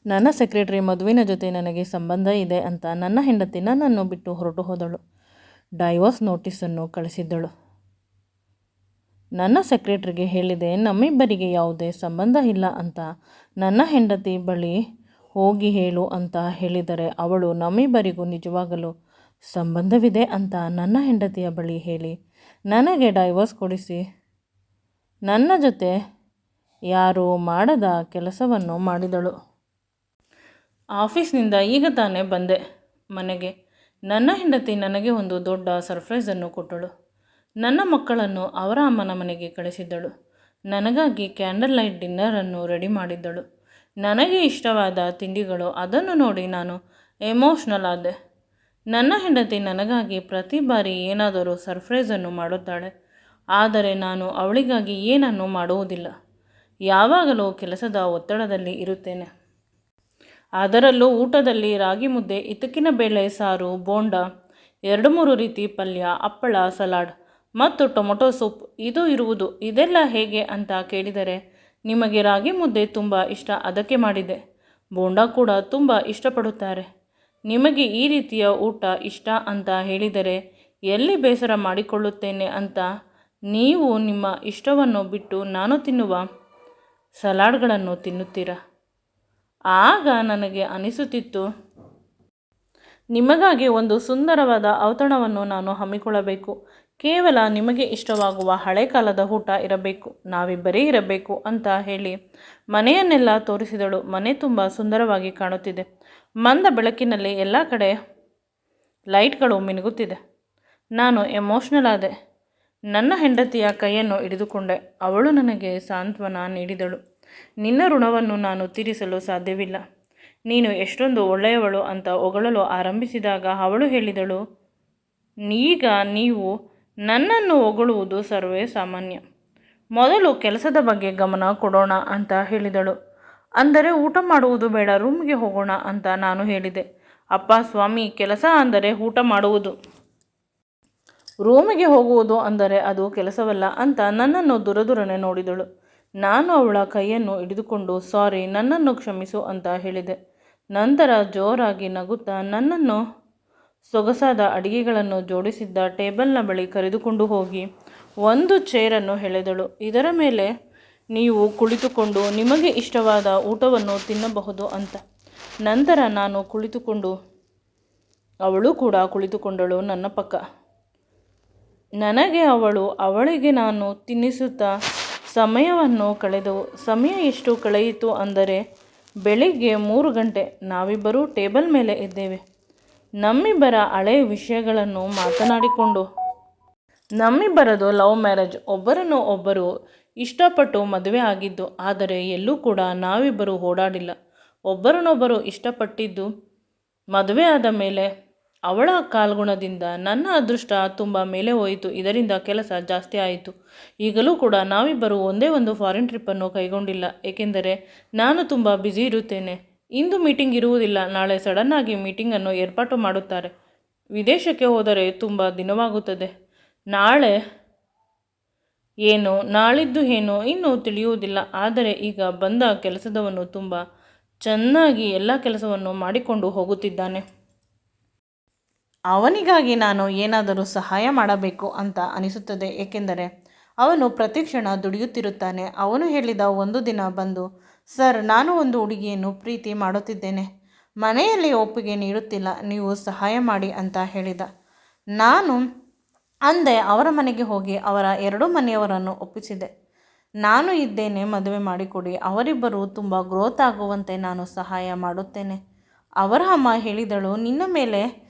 ನನ್ನ ಸೆಕ್ರೆಟರಿ ಮಧುವಿನ ಜೊತೆ ನನಗೆ ಸಂಬಂಧ ಇದೆ ಅಂತ ನನ್ನ ಹೆಂಡತಿ ನನ್ನನ್ನು ಬಿಟ್ಟು ಹೊರಟು ಹೋದಳು. ಡೈವೋರ್ಸ್ ನೋಟಿಸನ್ನು ಕಳಿಸಿದ್ದಳು. ನನ್ನ ಸೆಕ್ರೆಟರಿಗೆ ಹೇಳಿದೆ ನಮ್ಮಿಬ್ಬರಿಗೆ ಯಾವುದೇ ಸಂಬಂಧ ಇಲ್ಲ ಅಂತ ನನ್ನ ಹೆಂಡತಿ ಬಳಿ ಹೋಗಿ ಹೇಳು ಅಂತ ಹೇಳಿದರೆ ಅವಳು ನಮ್ಮಿಬ್ಬರಿಗೂ ನಿಜವಾಗಲೂ ಸಂಬಂಧವಿದೆ ಅಂತ ನನ್ನ ಹೆಂಡತಿಯ ಬಳಿ ಹೇಳಿ ನನಗೆ ಡೈವೋರ್ಸ್ ಕೊಡಿಸಿ ನನ್ನ ಜೊತೆ ಯಾರೂ ಮಾಡದ ಕೆಲಸವನ್ನು ಮಾಡಿದಳು. ಆಫೀಸ್ನಿಂದ ಈಗ ತಾನೇ ಬಂದೆ ಮನೆಗೆ. ನನ್ನ ಹೆಂಡತಿ ನನಗೆ ಒಂದು ದೊಡ್ಡ ಸರ್ಪ್ರೈಸನ್ನು ಕೊಟ್ಟಳು. ನನ್ನ ಮಕ್ಕಳನ್ನು ಅವರ ಅಮ್ಮನ ಮನೆಗೆ ಕಳಿಸಿದ್ದಳು. ನನಗಾಗಿ ಕ್ಯಾಂಡಲ್ ಲೈಟ್ ಡಿನ್ನರನ್ನು ರೆಡಿ ಮಾಡಿದ್ದಳು. ನನಗೆ ಇಷ್ಟವಾದ ತಿಂಡಿಗಳು. ಅದನ್ನು ನೋಡಿ ನಾನು ಎಮೋಷ್ನಲ್ ಆದೆ. ನನ್ನ ಹೆಂಡತಿ ನನಗಾಗಿ ಪ್ರತಿ ಬಾರಿ ಏನಾದರೂ ಸರ್ಪ್ರೈಸನ್ನು ಮಾಡುತ್ತಾಳೆ. ಆದರೆ ನಾನು ಅವಳಿಗಾಗಿ ಏನನ್ನೂ ಮಾಡುವುದಿಲ್ಲ. ಯಾವಾಗಲೂ ಕೆಲಸದ ಒತ್ತಡದಲ್ಲಿ ಇರುತ್ತೇನೆ. ಅದರಲ್ಲೂ ಊಟದಲ್ಲಿ ರಾಗಿ ಮುದ್ದೆ, ಇತಕಿನ ಬೇಳೆ ಸಾರು, ಬೋಂಡ, 2-3 ರೀತಿ ಪಲ್ಯ, ಹಪ್ಪಳ, ಸಲಾಡ್ ಮತ್ತು ಟೊಮೊಟೊ ಸೂಪ್ ಇದು ಇರುವುದು. ಇದೆಲ್ಲ ಹೇಗೆ ಅಂತ ಕೇಳಿದರೆ ನಿಮಗೆ ರಾಗಿ ಮುದ್ದೆ ತುಂಬ ಇಷ್ಟ ಅದಕ್ಕೆ ಮಾಡಿದೆ. ಬೋಂಡ ಕೂಡ ತುಂಬ ಇಷ್ಟಪಡುತ್ತಾರೆ. ನಿಮಗೆ ಈ ರೀತಿಯ ಊಟ ಇಷ್ಟ ಅಂತ ಹೇಳಿದರೆ ಎಲ್ಲಿ ಬೇಸರ ಮಾಡಿಕೊಳ್ಳುತ್ತೇನೆ ಅಂತ ನೀವು ನಿಮ್ಮ ಇಷ್ಟವನ್ನು ಬಿಟ್ಟು ನಾನು ತಿನ್ನುವ ಸಲಾಡ್ಗಳನ್ನು ತಿನ್ನುತ್ತೀರಾ. ಆಗ ನನಗೆ ಅನಿಸುತ್ತಿತ್ತು ನಿಮಗಾಗಿ ಒಂದು ಸುಂದರವಾದ ಔತಣವನ್ನು ನಾನು ಹಮ್ಮಿಕೊಳ್ಳಬೇಕು. ಕೇವಲ ನಿಮಗೆ ಇಷ್ಟವಾಗುವ ಹಳೆ ಕಾಲದ ಊಟ ಇರಬೇಕು, ನಾವಿಬ್ಬರೇ ಇರಬೇಕು ಅಂತ ಹೇಳಿ ಮನೆಯನ್ನೆಲ್ಲ ತೋರಿಸಿದಳು. ಮನೆ ತುಂಬ ಸುಂದರವಾಗಿ ಕಾಣುತ್ತಿದೆ. ಮಂದ ಬೆಳಕಿನಲ್ಲಿ ಎಲ್ಲ ಕಡೆ ಲೈಟ್ಗಳು ಮಿನುಗುತ್ತಿದೆ. ನಾನು ಎಮೋಷ್ನಲ್ ಆದೆ. ನನ್ನ ಹೆಂಡತಿಯ ಕೈಯನ್ನು ಹಿಡಿದುಕೊಂಡೆ. ಅವಳು ನನಗೆ ಸಾಂತ್ವನ ನೀಡಿದಳು. ನಿನ್ನ ಋಣವನ್ನು ನಾನು ತೀರಿಸಲು ಸಾಧ್ಯವಿಲ್ಲ. ನೀನು ಎಷ್ಟೊಂದು ಒಳ್ಳೆಯವಳು ಅಂತ ಹೊಗಳಲು ಆರಂಭಿಸಿದಾಗ ಅವಳು ಹೇಳಿದಳು, ಈಗ ನೀವು ನನ್ನನ್ನು ಹೊಗಳುವುದು ಸರ್ವೇ ಸಾಮಾನ್ಯ. ಮೊದಲು ಕೆಲಸದ ಬಗ್ಗೆ ಗಮನ ಕೊಡೋಣ ಅಂತ ಹೇಳಿದಳು. ಅಂದರೆ ಊಟ ಮಾಡುವುದು ಬೇಡ, ರೂಮ್ಗೆ ಹೋಗೋಣ ಅಂತ ನಾನು ಹೇಳಿದೆ. ಅಪ್ಪ ಸ್ವಾಮಿ, ಕೆಲಸ ಅಂದರೆ ಊಟ ಮಾಡುವುದು, ರೂಮಿಗೆ ಹೋಗುವುದು ಅಂದರೆ ಅದು ಕೆಲಸವಲ್ಲ ಅಂತ ನನ್ನನ್ನು ದುರದುರನೆ ನೋಡಿದಳು. ನಾನು ಅವಳ ಕೈಯನ್ನು ಹಿಡಿದುಕೊಂಡು ಸಾರಿ, ನನ್ನನ್ನು ಕ್ಷಮಿಸು ಅಂತ ಹೇಳಿದೆ. ನಂತರ ಜೋರಾಗಿ ನಗುತ್ತಾ ನನ್ನನ್ನು ಸೊಗಸಾದ ಅಡಿಗೆಗಳನ್ನು ಜೋಡಿಸಿದ್ದ ಟೇಬಲ್ನ ಬಳಿ ಕರೆದುಕೊಂಡು ಹೋಗಿ ಒಂದು ಚೇರನ್ನು ಎಳೆದಳು. ಇದರ ಮೇಲೆ ನೀವು ಕುಳಿತುಕೊಂಡು ನಿಮಗೆ ಇಷ್ಟವಾದ ಊಟವನ್ನು ತಿನ್ನಬಹುದು ಅಂತ. ನಂತರ ನಾನು ಕುಳಿತುಕೊಂಡು ಅವಳು ಕೂಡ ಕುಳಿತುಕೊಂಡಳು ನನ್ನ ಪಕ್ಕ. ನನಗೆ ಅವಳಿಗೆ ನಾನು ತಿನ್ನಿಸುತ್ತಾ ಸಮಯವನ್ನು ಕಳೆದವು. ಸಮಯ ಎಷ್ಟು ಕಳೆಯಿತು ಅಂದರೆ ಬೆಳಿಗ್ಗೆ 3 ಗಂಟೆ. ನಾವಿಬ್ಬರೂ ಟೇಬಲ್ ಮೇಲೆ ಇದ್ದೇವೆ. ನಮ್ಮಿಬ್ಬರ ಹಳೆಯ ವಿಷಯಗಳನ್ನು ಮಾತನಾಡಿಕೊಂಡು. ನಮ್ಮಿಬ್ಬರದು ಲವ್ ಮ್ಯಾರೇಜ್. ಒಬ್ಬರನ್ನು ಒಬ್ಬರು ಇಷ್ಟಪಟ್ಟು ಮದುವೆ ಆಗಿದ್ದು. ಆದರೆ ಎಲ್ಲೂ ಕೂಡ ನಾವಿಬ್ಬರು ಓಡಾಡಿಲ್ಲ. ಒಬ್ಬರನ್ನೊಬ್ಬರು ಇಷ್ಟಪಟ್ಟಿದ್ದು ಮದುವೆ ಆದ ಮೇಲೆ. ಅವಳ ಕಾಲ್ಗುಣದಿಂದ ನನ್ನ ಅದೃಷ್ಟ ತುಂಬ ಮೇಲೆ ಹೋಯಿತು. ಇದರಿಂದ ಕೆಲಸ ಜಾಸ್ತಿ ಆಯಿತು. ಈಗಲೂ ಕೂಡ ನಾವಿಬ್ಬರು ಒಂದೇ ಒಂದು ಫಾರಿನ್ ಟ್ರಿಪ್ಪನ್ನು ಕೈಗೊಂಡಿಲ್ಲ. ಏಕೆಂದರೆ ನಾನು ತುಂಬ ಬ್ಯುಸಿ ಇರುತ್ತೇನೆ. ಇಂದು ಮೀಟಿಂಗ್ ಇರುವುದಿಲ್ಲ, ನಾಳೆ ಸಡನ್ನಾಗಿ ಮೀಟಿಂಗನ್ನು ಏರ್ಪಾಟು ಮಾಡುತ್ತಾರೆ. ವಿದೇಶಕ್ಕೆ ಹೋದರೆ ತುಂಬ ದಿನವಾಗುತ್ತದೆ. ನಾಳೆ ಏನು ನಾಳಿದ್ದು ಏನು ಇನ್ನೂ ತಿಳಿಯುವುದಿಲ್ಲ. ಆದರೆ ಈಗ ಬಂದ ಕೆಲಸದವನು ತುಂಬ ಚೆನ್ನಾಗಿ ಎಲ್ಲ ಕೆಲಸವನ್ನು ಮಾಡಿಕೊಂಡು ಹೋಗುತ್ತಿದ್ದಾನೆ. ಅವನಿಗಾಗಿ ನಾನು ಏನಾದರೂ ಸಹಾಯ ಮಾಡಬೇಕು ಅಂತ ಅನಿಸುತ್ತದೆ. ಏಕೆಂದರೆ ಅವನು ಪ್ರತಿಕ್ಷಣ ದುಡಿಯುತ್ತಿರುತ್ತಾನೆ. ಅವನು ಹೇಳಿದ ಒಂದು ದಿನ ಬಂದು, ಸರ್, ನಾನು ಒಂದು ಹುಡುಗಿಯನ್ನು ಪ್ರೀತಿ ಮಾಡುತ್ತಿದ್ದೇನೆ. ಮನೆಯಲ್ಲಿ ಒಪ್ಪಿಗೆ ನೀಡುತ್ತಿಲ್ಲ, ನೀವು ಸಹಾಯ ಮಾಡಿ ಅಂತ ಹೇಳಿದ. ನಾನು ಅಂದೆ ಅವರ ಮನೆಗೆ ಹೋಗಿ ಅವರ 2 ಮನೆಯವರನ್ನು ಒಪ್ಪಿಸಿದೆ. ನಾನು ಇದ್ದೇನೆ, ಮದುವೆ ಮಾಡಿಕೊಡಿ. ಅವರಿಬ್ಬರು ತುಂಬ ಗ್ರೋತ್ ಆಗುವಂತೆ ನಾನು ಸಹಾಯ ಮಾಡುತ್ತೇನೆ. ಅವರ ಅಮ್ಮ ಹೇಳಿದಳು, ನಿನ್ನ ಮೇಲೆ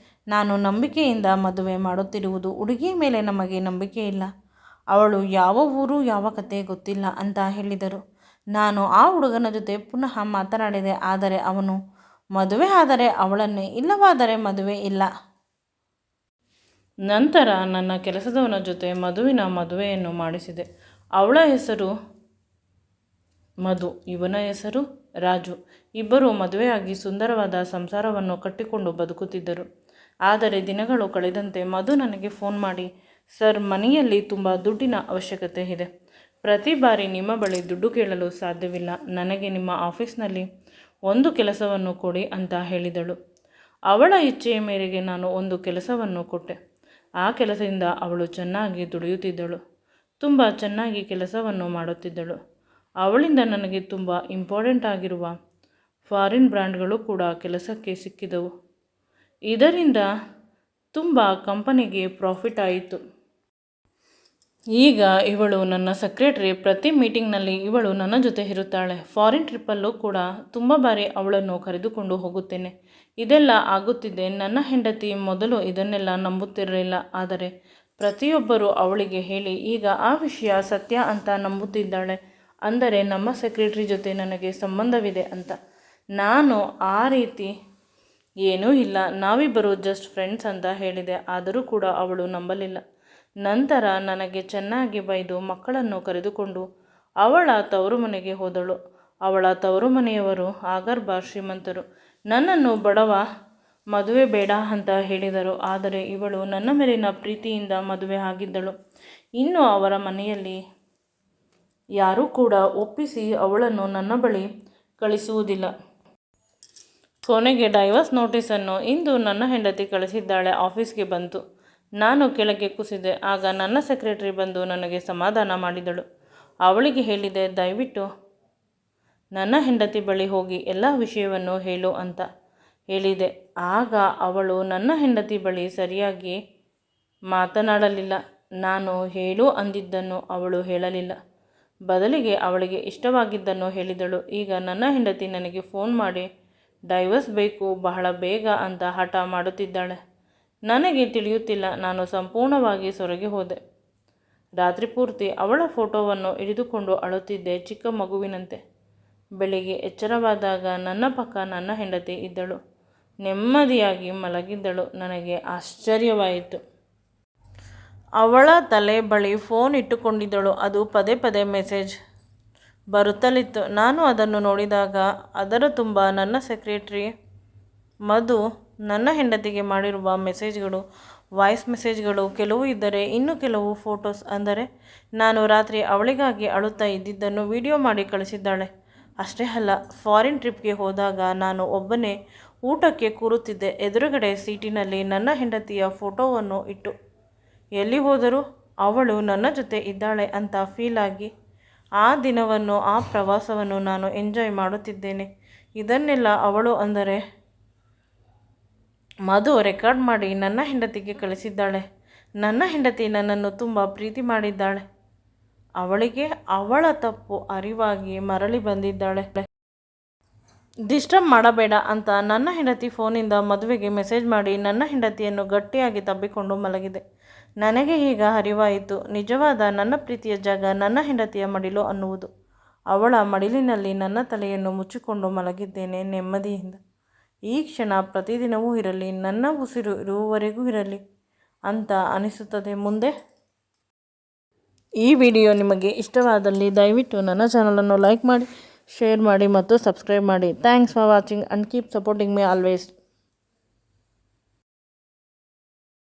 ನಾನು ನಂಬಿಕೆಯಿಂದ ಮದುವೆ ಮಾಡುತ್ತಿರುವುದು. ಹುಡುಗಿಯ ಮೇಲೆ ನಮಗೆ ನಂಬಿಕೆ ಇಲ್ಲ. ಅವಳು ಯಾವ ಊರು ಯಾವ ಕತೆ ಗೊತ್ತಿಲ್ಲ ಅಂತ ಹೇಳಿದರು. ನಾನು ಆ ಹುಡುಗನ ಜೊತೆ ಪುನಃ ಮಾತನಾಡಿದೆ. ಆದರೆ ಅವನು ಮದುವೆ ಆದರೆ ಅವಳನ್ನೇ, ಇಲ್ಲವಾದರೆ ಮದುವೆ ಇಲ್ಲ. ನಂತರ ನನ್ನ ಕೆಲಸದವನ ಜೊತೆ ಮಧುವಿನ ಮದುವೆಯನ್ನು ಮಾಡಿಸಿದೆ. ಅವಳ ಹೆಸರು ಮಧು, ಇವನ ಹೆಸರು ರಾಜು. ಇಬ್ಬರು ಮದುವೆಯಾಗಿ ಸುಂದರವಾದ ಸಂಸಾರವನ್ನು ಕಟ್ಟಿಕೊಂಡು ಬದುಕುತ್ತಿದ್ದರು. ಆದರೆ ದಿನಗಳು ಕಳೆದಂತೆ ಮಧು ನನಗೆ ಫೋನ್ ಮಾಡಿ, ಸರ್, ಮನೆಯಲ್ಲಿ ತುಂಬ ದುಡ್ಡಿನ ಅವಶ್ಯಕತೆ ಇದೆ. ಪ್ರತಿ ಬಾರಿ ನಿಮ್ಮ ಬಳಿ ದುಡ್ಡು ಕೇಳಲು ಸಾಧ್ಯವಿಲ್ಲ. ನನಗೆ ನಿಮ್ಮ ಆಫೀಸ್ನಲ್ಲಿ ಒಂದು ಕೆಲಸವನ್ನು ಕೊಡಿ ಅಂತ ಹೇಳಿದಳು. ಅವಳ ಇಚ್ಛೆಯ ಮೇರೆಗೆ ನಾನು ಒಂದು ಕೆಲಸವನ್ನು ಕೊಟ್ಟೆ. ಆ ಕೆಲಸದಿಂದ ಅವಳು ಚೆನ್ನಾಗಿ ದುಡಿಯುತ್ತಿದ್ದಳು. ತುಂಬ ಚೆನ್ನಾಗಿ ಕೆಲಸವನ್ನು ಮಾಡುತ್ತಿದ್ದಳು. ಅವಳಿಂದ ನನಗೆ ತುಂಬ ಇಂಪಾರ್ಟೆಂಟ್ ಆಗಿರುವ ಫಾರಿನ್ ಬ್ರ್ಯಾಂಡ್ಗಳು ಕೂಡ ಕೆಲಸಕ್ಕೆ ಸಿಕ್ಕಿದವು. ಇದರಿಂದ ತುಂಬ ಕಂಪನಿಗೆ ಪ್ರಾಫಿಟ್ ಆಯಿತು. ಈಗ ಇವಳು ನನ್ನ ಸೆಕ್ರೆಟರಿ. ಪ್ರತಿ ಮೀಟಿಂಗ್ನಲ್ಲಿ ಇವಳು ನನ್ನ ಜೊತೆ ಇರುತ್ತಾಳೆ. ಫಾರಿನ್ ಟ್ರಿಪ್ಪಲ್ಲೂ ಕೂಡ ತುಂಬ ಬಾರಿ ಅವಳನ್ನು ಕರೆದುಕೊಂಡು ಹೋಗುತ್ತೇನೆ. ಇದೆಲ್ಲ ಆಗುತ್ತಿದೆ. ನನ್ನ ಹೆಂಡತಿ ಮೊದಲು ಇದನ್ನೆಲ್ಲ ನಂಬುತ್ತಿರಲಿಲ್ಲ. ಆದರೆ ಪ್ರತಿಯೊಬ್ಬರೂ ಅವಳಿಗೆ ಹೇಳಿ ಈಗ ಆ ವಿಷಯ ಸತ್ಯ ಅಂತ ನಂಬುತ್ತಿದ್ದಾಳೆ. ಅಂದರೆ ನಮ್ಮ ಸೆಕ್ರೆಟರಿ ಜೊತೆ ನನಗೆ ಸಂಬಂಧವಿದೆ ಅಂತ. ನಾನು ಆ ರೀತಿ ಏನೂ ಇಲ್ಲ, ನಾವಿಬ್ಬರು ಜಸ್ಟ್ ಫ್ರೆಂಡ್ಸ್ ಅಂತ ಹೇಳಿದೆ. ಆದರೂ ಕೂಡ ಅವಳು ನಂಬಲಿಲ್ಲ. ನಂತರ ನನಗೆ ಚೆನ್ನಾಗಿ ಬೈದು ಮಕ್ಕಳನ್ನು ಕರೆದುಕೊಂಡು ಅವಳ ತವರು ಮನೆಗೆ ಹೋದಳು. ಅವಳ ತವರು ಮನೆಯವರು ಆಗರ್ಭ ಶ್ರೀಮಂತರು. ನನ್ನನ್ನು ಬಡವ, ಮದುವೆ ಬೇಡ ಅಂತ ಹೇಳಿದರು. ಆದರೆ ಇವಳು ನನ್ನ ಮೇಲಿನ ಪ್ರೀತಿಯಿಂದ ಮದುವೆ ಆಗಿದ್ದಳು. ಇನ್ನು ಅವರ ಮನೆಯಲ್ಲಿ ಯಾರೂ ಕೂಡ ಒಪ್ಪಿಸಿ ಅವಳನ್ನು ನನ್ನ ಬಳಿ ಕಳಿಸುವುದಿಲ್ಲ. ಕೊನೆಗೆ ಡೈವರ್ಸ್ ನೋಟಿಸನ್ನು ಇಂದು ನನ್ನ ಹೆಂಡತಿ ಕಳಿಸಿದ್ದಾಳೆ. ಆಫೀಸ್ಗೆ ಬಂತು. ನಾನು ಕೆಳಗೆ ಕುಸಿದೆ. ಆಗ ನನ್ನ ಸೆಕ್ರೆಟರಿ ಬಂದು ನನಗೆ ಸಮಾಧಾನ ಮಾಡಿದಳು. ಅವಳಿಗೆ ಹೇಳಿದೆ, ದಯವಿಟ್ಟು ನನ್ನ ಹೆಂಡತಿ ಬಳಿ ಹೋಗಿ ಎಲ್ಲ ವಿಷಯವನ್ನು ಹೇಳು ಅಂತ ಹೇಳಿದೆ. ಆಗ ಅವಳು ನನ್ನ ಹೆಂಡತಿ ಬಳಿ ಸರಿಯಾಗಿ ಮಾತನಾಡಲಿಲ್ಲ. ನಾನು ಹೇಳು ಅಂದಿದ್ದನ್ನು ಅವಳು ಹೇಳಲಿಲ್ಲ. ಬದಲಿಗೆ ಅವಳಿಗೆ ಇಷ್ಟವಾಗಿದ್ದನ್ನು ಹೇಳಿದಳು. ಈಗ ನನ್ನ ಹೆಂಡತಿ ನನಗೆ ಫೋನ್ ಮಾಡಿ ಡೈವರ್ಸ್ ಬೇಕು ಬಹಳ ಬೇಗ ಅಂತ ಹಠ ಮಾಡುತ್ತಿದ್ದಾಳೆ. ನನಗೆ ತಿಳಿಯುತ್ತಿಲ್ಲ. ನಾನು ಸಂಪೂರ್ಣವಾಗಿ ಸೊರಗಿ ಹೋದೆ. ರಾತ್ರಿ ಪೂರ್ತಿ ಅವಳ ಫೋಟೋವನ್ನು ಹಿಡಿದುಕೊಂಡು ಅಳುತ್ತಿದ್ದೆ, ಚಿಕ್ಕ ಮಗುವಿನಂತೆ. ಬೆಳಿಗ್ಗೆ ಎಚ್ಚರವಾದಾಗ ನನ್ನ ಪಕ್ಕ ನನ್ನ ಹೆಂಡತಿ ಇದ್ದಳು. ನೆಮ್ಮದಿಯಾಗಿ ಮಲಗಿದ್ದಳು. ನನಗೆ ಆಶ್ಚರ್ಯವಾಯಿತು. ಅವಳ ತಲೆ ಬಳಿ ಫೋನ್ ಇಟ್ಟುಕೊಂಡಿದ್ದಳು. ಅದು ಪದೇ ಪದೇ ಮೆಸೇಜ್ ಬರುತ್ತಲಿತ್ತು. ನಾನು ಅದನ್ನು ನೋಡಿದಾಗ ಅದರ ತುಂಬ ನನ್ನ ಸೆಕ್ರೆಟರಿ ಮಧು ನನ್ನ ಹೆಂಡತಿಗೆ ಮಾಡಿರುವ ಮೆಸೇಜ್ಗಳು, ವಾಯ್ಸ್ ಮೆಸೇಜ್ಗಳು ಕೆಲವು ಇದ್ದರೆ ಇನ್ನು ಕೆಲವು ಫೋಟೋಸ್. ಅಂದರೆ ನಾನು ರಾತ್ರಿ ಅವಳಿಗಾಗಿ ಅಳುತ್ತಾ ಇದ್ದಿದ್ದನ್ನು ವಿಡಿಯೋ ಮಾಡಿ ಕಳಿಸಿದ್ದಾಳೆ. ಅಷ್ಟೇ ಅಲ್ಲ, ಫಾರಿನ್ ಟ್ರಿಪ್ಗೆ ಹೋದಾಗ ನಾನು ಒಬ್ಬನೇ ಊಟಕ್ಕೆ ಕೂರುತ್ತಿದ್ದೆ. ಎದುರುಗಡೆ ಸೀಟಿನಲ್ಲಿ ನನ್ನ ಹೆಂಡತಿಯ ಫೋಟೋವನ್ನು ಇಟ್ಟು ಎಲ್ಲಿ ಹೋದರೂ ಅವಳು ನನ್ನ ಜೊತೆ ಇದ್ದಾಳೆ ಅಂತ ಫೀಲ್ ಆಗಿ ಆ ದಿನವನ್ನು, ಆ ಪ್ರವಾಸವನ್ನು ನಾನು ಎಂಜಾಯ್ ಮಾಡುತ್ತಿದ್ದೇನೆ. ಇದನ್ನೆಲ್ಲ ಅವಳು ಅಂದರೆ ಮಧು ರೆಕಾರ್ಡ್ ಮಾಡಿ ನನ್ನ ಹೆಂಡತಿಗೆ ಕಳಿಸಿದ್ದಾಳೆ. ನನ್ನ ಹೆಂಡತಿ ನನ್ನನ್ನು ತುಂಬ ಪ್ರೀತಿ ಮಾಡಿದ್ದಾಳೆ. ಅವಳಿಗೆ ಅವಳ ತಪ್ಪು ಅರಿವಾಗಿ ಮರಳಿ ಬಂದಿದ್ದಾಳೆ. ಡಿಸ್ಟರ್ಬ್ ಮಾಡಬೇಡ ಅಂತ ನನ್ನ ಹೆಂಡತಿ ಫೋನಿಂದ ಮದುವೆಗೆ ಮೆಸೇಜ್ ಮಾಡಿ ನನ್ನ ಹೆಂಡತಿಯನ್ನು ಗಟ್ಟಿಯಾಗಿ ತಬ್ಬಿಕೊಂಡು ಮಲಗಿದೆ. ನನಗೆ ಈಗ ಅರಿವಾಯಿತು, ನಿಜವಾದ ನನ್ನ ಪ್ರೀತಿಯ ಜಾಗ ನನ್ನ ಹೆಂಡತಿಯ ಮಡಿಲು ಅನ್ನುವುದು. ಅವಳ ಮಡಿಲಿನಲ್ಲಿ ನನ್ನ ತಲೆಯನ್ನು ಮುಚ್ಚಿಕೊಂಡು ಮಲಗಿದ್ದೇನೆ ನೆಮ್ಮದಿಯಿಂದ. ಈ ಕ್ಷಣ ಪ್ರತಿದಿನವೂ ಇರಲಿ, ನನ್ನ ಉಸಿರು ಇರುವವರೆಗೂ ಇರಲಿ ಅಂತ ಅನಿಸುತ್ತದೆ. ಮುಂದೆ ಈ ವಿಡಿಯೋ ನಿಮಗೆ ಇಷ್ಟವಾದಲ್ಲಿ ದಯವಿಟ್ಟು ನನ್ನ ಚಾನಲನ್ನು ಲೈಕ್ ಮಾಡಿ, ಶೇರ್ ಮಾಡಿ ಮತ್ತು ಸಬ್ಸ್ಕ್ರೈಬ್ ಮಾಡಿ. Thanks for watching and keep supporting me always.